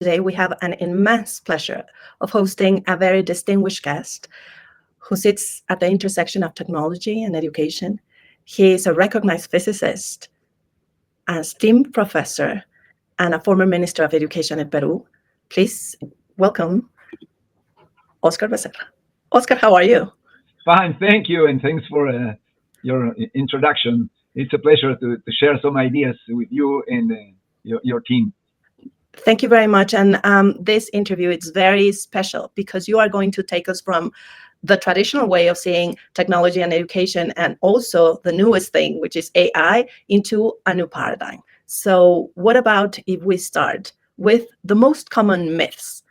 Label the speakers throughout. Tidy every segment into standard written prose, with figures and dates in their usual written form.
Speaker 1: Today, we have an immense pleasure of hosting a very distinguished guest who sits at the intersection of technology and education. He is a recognized physicist, an esteemed professor, and a former Minister of Education in Peru. Please welcome Oscar Becerra. Oscar, how are you?
Speaker 2: Fine, thank you, and thanks for your introduction. It's a pleasure to share some ideas with you and your team.
Speaker 1: Thank you very much. And this interview is very special because you are going to take us from the traditional way of seeing technology and education and also the newest thing, which is AI, into a new paradigm. So what about if we start with the most common myths?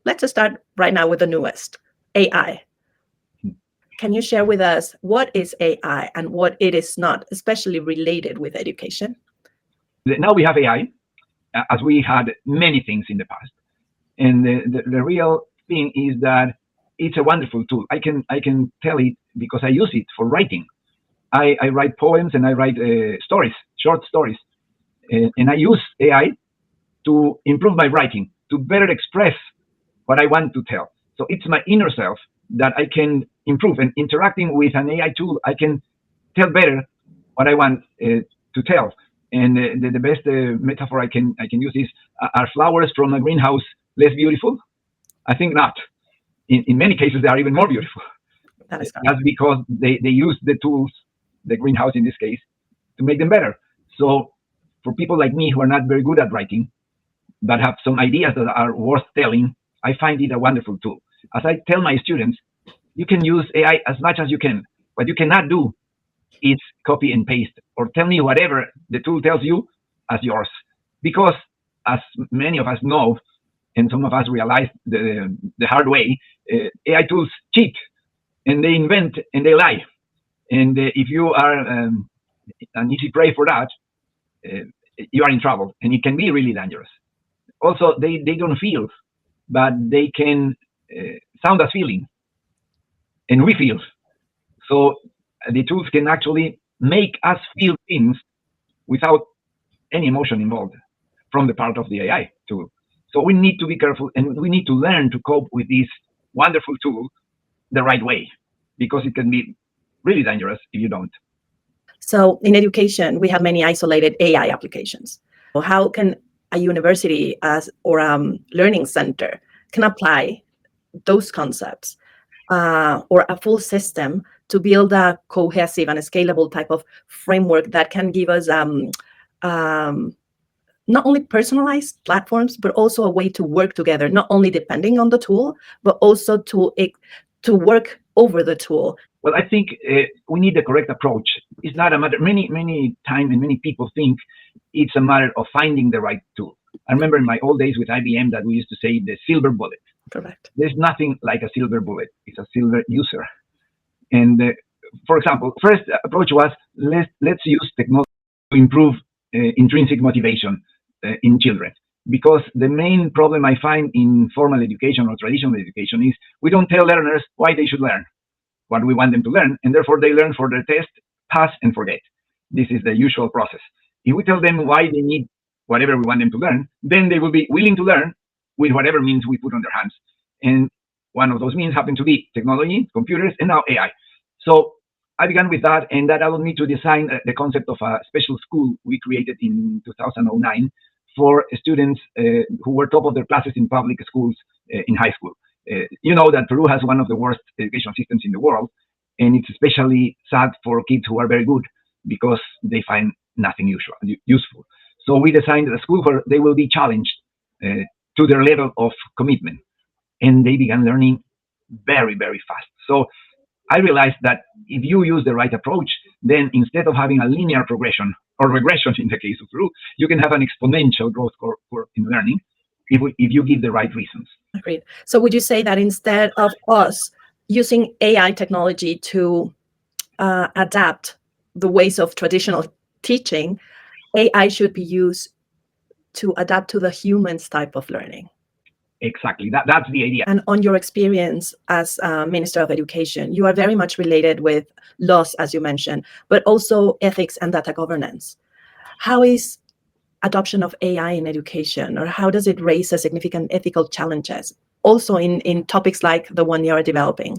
Speaker 1: Let's start right now with the newest, AI. Can you share with us what is AI and what it is not, especially related with education?
Speaker 2: Now we have AI, as we had many things in the past. And the real thing is that it's a wonderful tool. I can tell it because I use it for writing. I write poems and I write stories, short stories. And I use AI to improve my writing, to better express what I want to tell. So it's my inner self that I can improve. And interacting with an AI tool, I can tell better what I want to tell. And the best metaphor I can use is, are flowers from a greenhouse less beautiful? I think not. In many cases, they are even more beautiful.
Speaker 1: That's
Speaker 2: because they use the tools, the greenhouse in this case, to make them better. So for people like me who are not very good at writing, but have some ideas that are worth telling, I find it a wonderful tool. As I tell my students, you can use AI as much as you can. What you cannot do is copy and paste or tell me whatever the tool tells you as yours. Because as many of us know, and some of us realize the hard way, AI tools cheat and they invent and they lie. And if you are an easy prey for that, you are in trouble and it can be really dangerous. Also, they don't feel, but they can sound as feeling. And we feel. So the tools can actually make us feel things without any emotion involved from the part of the AI tool. So we need to be careful and we need to learn to cope with this wonderful tool the right way, because it can be really dangerous if you don't.
Speaker 1: So in education, we have many isolated AI applications. How can a university or a learning center can apply those concepts or a full system to build a cohesive and scalable type of framework that can give us not only personalized platforms, but also a way to work together, not only depending on the tool, but also to work over the tool?
Speaker 2: Well, I think we need the correct approach. It's not a matter, many times and many people think it's a matter of finding the right tool. I remember in my old days with IBM that we used to say the silver bullet.
Speaker 1: Correct.
Speaker 2: There's nothing like a silver bullet. It's a silver user. And for example, first approach was let's use technology to improve intrinsic motivation in children. Because the main problem I find in formal education or traditional education is we don't tell learners why they should learn, what we want them to learn, and therefore they learn for their test, pass, and forget. This is the usual process. If we tell them why they need whatever we want them to learn, then they will be willing to learn with whatever means we put on their hands. And one of those means happen to be technology, computers, and now AI. So I began with that, and that allowed me to design the concept of a special school we created in 2009 for students who were top of their classes in public schools in high school. You know that Peru has one of the worst education systems in the world, and it's especially sad for kids who are very good because they find nothing useful. So we designed a school where they will be challenged to their level of commitment, and they began learning very, very fast. So I realized that if you use the right approach, then instead of having a linear progression or regression in the case of Peru, you can have an exponential growth curve in learning if you give the right reasons.
Speaker 1: Agreed. So would you say that instead of us using AI technology to adapt the ways of traditional teaching, AI should be used to adapt to the humans type of learning?
Speaker 2: Exactly. That's the idea.
Speaker 1: And on your experience as Minister of Education, you are very much related with laws, as you mentioned, but also ethics and data governance. How is adoption of AI in education, or how does it raise a significant ethical challenges, also in topics like the one you are developing,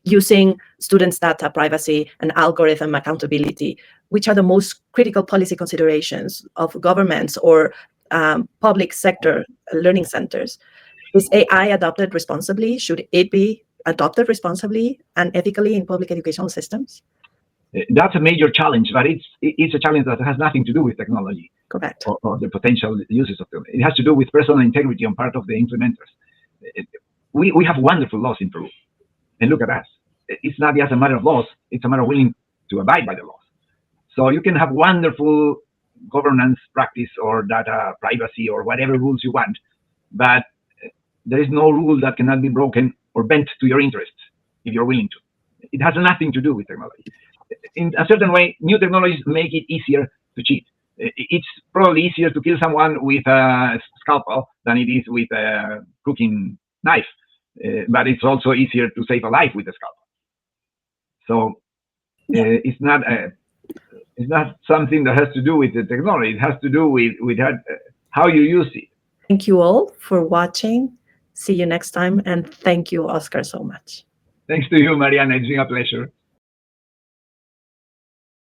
Speaker 1: using students' data privacy and algorithm accountability, which are the most critical policy considerations of governments or public sector learning centers? Is AI adopted responsibly? Should it be adopted responsibly and ethically in public educational systems?
Speaker 2: That's a major challenge, but it's a challenge that has nothing to do with technology.
Speaker 1: Correct.
Speaker 2: Or the potential uses of them. It has to do with personal integrity on part of the implementers. We have wonderful laws in Peru, and look at us. It's not just a matter of laws; it's a matter of willing to abide by the laws. So you can have wonderful governance practice or data privacy or whatever rules you want, but there is no rule that cannot be broken or bent to your interests if you're willing to. It has nothing to do with technology. In a certain way, new technologies make it easier to cheat. It's probably easier to kill someone with a scalpel than it is with a cooking knife, but it's also easier to save a life with a scalpel. So it's not something that has to do with the technology. It has to do with how you use it.
Speaker 1: Thank you all for watching. See you next time, and thank you, Oscar, so much.
Speaker 2: Thanks to you, Mariana. It's been a pleasure.